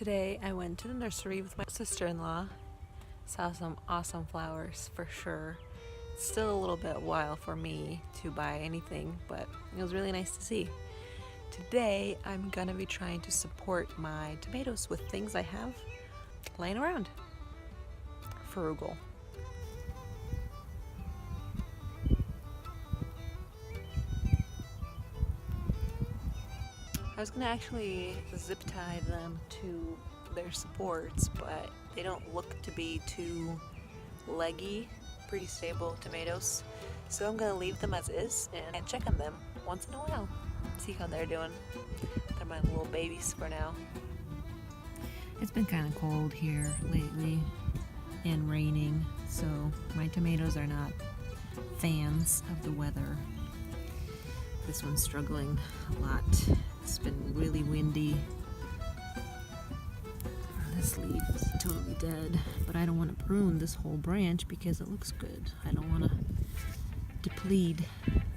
Today I went to the nursery with my sister-in-law. Saw some awesome flowers for sure. It's still a little bit while for me to buy anything, but it was really nice to see. Today I'm gonna be trying to support my tomatoes with things I have laying around. Frugal. I was gonna actually zip tie them to their supports, but they don't look to be too leggy, pretty stable tomatoes. So I'm gonna leave them as is and check on them once in a while. See how they're doing. They're my little babies for now. It's been kind of cold here lately and raining, so my tomatoes are not fans of the weather. This one's struggling a lot. It's been really windy. This leaf is totally dead, but I don't want to prune this whole branch because it looks good. I don't want to deplete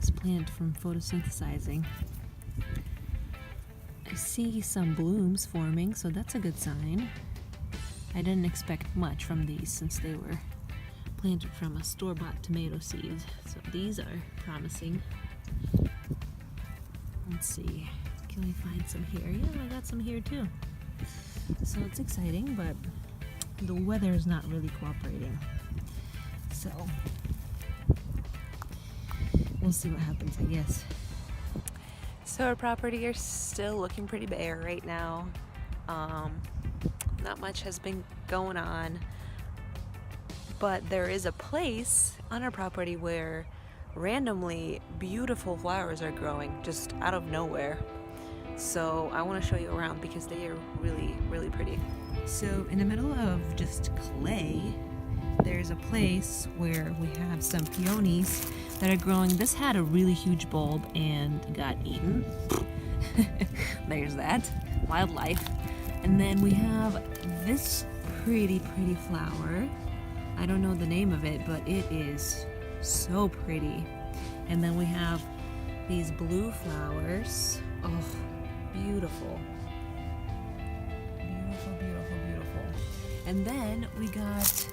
this plant from photosynthesizing. I see some blooms forming, so that's a good sign. I didn't expect much from these since they were planted from a store-bought tomato seed, so these are promising. Let's see, can we find some here? Yeah, I got some here too. So it's exciting, but the weather is not really cooperating. So we'll see what happens, I guess. So our property is still looking pretty bare right now. Not much has been going on, but there is a place on our property where randomly beautiful flowers are growing just out of nowhere. So I want to show you around because they are really, really pretty. So in the middle of just clay, there's a place where we have some peonies that are growing. This had a really huge bulb and got eaten. There's that, wildlife. And then we have this pretty flower. I don't know the name of it, but it is so pretty. And then we have these blue flowers. Oh, beautiful. Beautiful. And then we got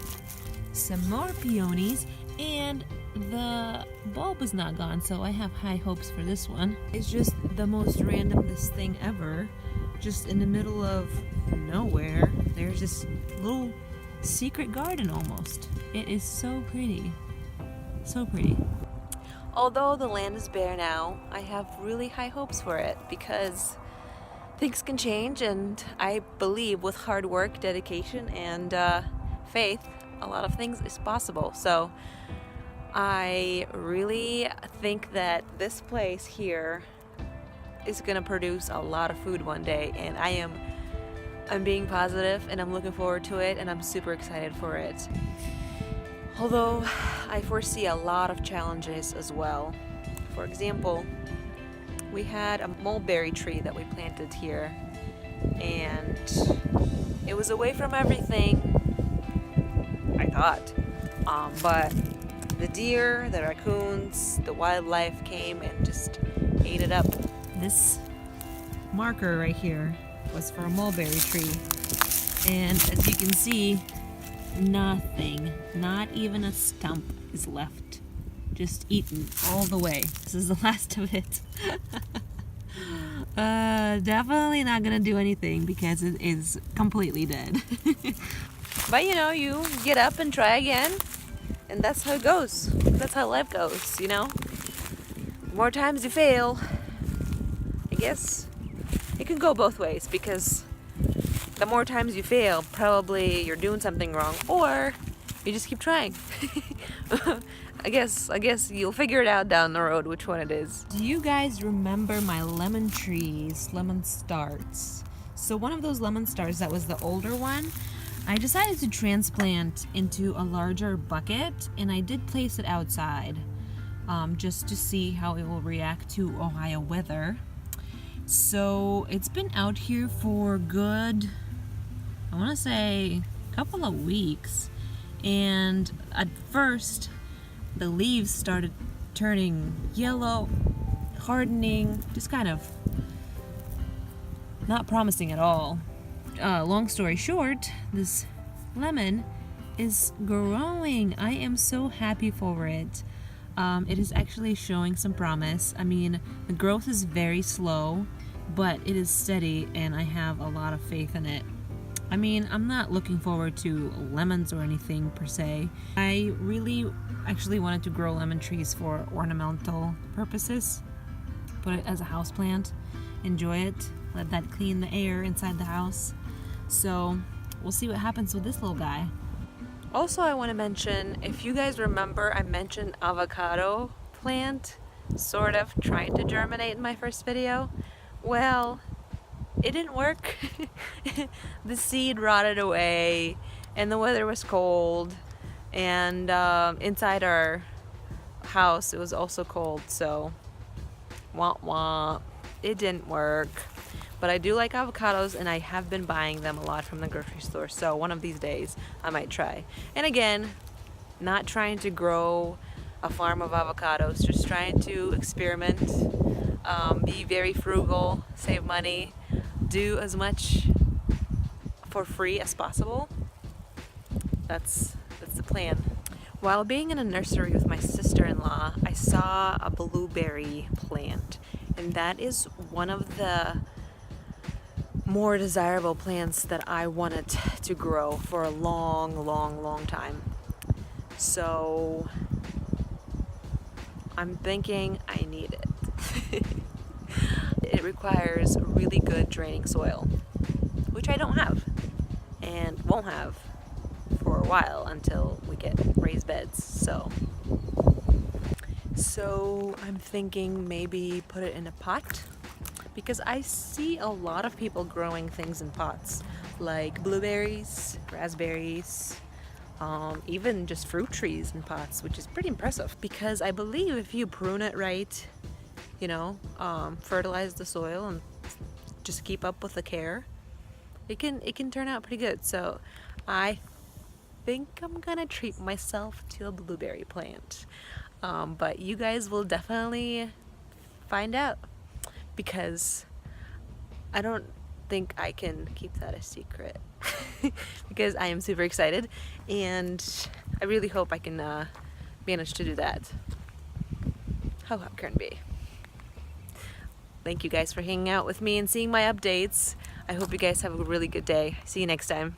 some more peonies, and the bulb is not gone, so I have high hopes for this one. It's just the most randomest thing ever. Just in the middle of nowhere, there's this little secret garden almost. It is so pretty. So pretty. Although the land is bare now, I have really high hopes for it because things can change, and I believe with hard work, dedication, and faith, a lot of things is possible. So I really think that this place here is gonna produce a lot of food one day, and I'm being positive, and I'm looking forward to it, and I'm super excited for it. Although I foresee a lot of challenges as well. For example, we had a mulberry tree that we planted here, and it was away from everything, I thought. But the deer, the raccoons, the wildlife came and just ate it up. This marker right here was for a mulberry tree, and as you can see, nothing, not even a stump is left. Just eaten all the way. This is the last of it. Definitely not gonna do anything because it is completely dead. But you know, you get up and try again, and that's how it goes. That's how life goes, you know? The more times you fail, I guess it can go both ways, because the more times you fail, probably you're doing something wrong, or you just keep trying. I guess you'll figure it out down the road which one it is. Do you guys remember my lemon trees, lemon starts? So one of those lemon stars that was the older one, I decided to transplant into a larger bucket, and I did place it outside just to see how it will react to Ohio weather. So it's been out here for good, I want to say, a couple of weeks, and at first the leaves started turning yellow, hardening, just kind of not promising at all. long story short, this lemon is growing. I am so happy for it. It is actually showing some promise. I mean, the growth is very slow, but it is steady, and I have a lot of faith in it. I mean, I'm not looking forward to lemons or anything per se. I really actually wanted to grow lemon trees for ornamental purposes. Put it as a house plant, enjoy it, let that clean the air inside the house. So we'll see what happens with this little guy. Also, I want to mention, if you guys remember, I mentioned avocado plant sort of trying to germinate in my first video. Well, it didn't work. The seed rotted away, and the weather was cold, and inside our house it was also cold, so wah wah, it didn't work. But I do like avocados, and I have been buying them a lot from the grocery store, so one of these days I might try. And again, not trying to grow a farm of avocados, just trying to experiment, be very frugal, save money, do as much for free as possible. That's the plan. While being in a nursery with my sister-in-law, I saw a blueberry plant, and that is one of the more desirable plants that I wanted to grow for a long time. So I'm thinking I need it. It requires really good draining soil, which I don't have and won't have for a while until we get raised beds. So I'm thinking maybe put it in a pot, because I see a lot of people growing things in pots, like blueberries, raspberries, even just fruit trees in pots, which is pretty impressive. Because I believe if you prune it right, fertilize the soil and just keep up with the care, it can turn out pretty good. So I think I'm gonna treat myself to a blueberry plant, but you guys will definitely find out, because I don't think I can keep that a secret. Because I am super excited, and I really hope I can manage to do that. How hot can it be? Thank you guys for hanging out with me and seeing my updates. I hope you guys have a really good day. See you next time.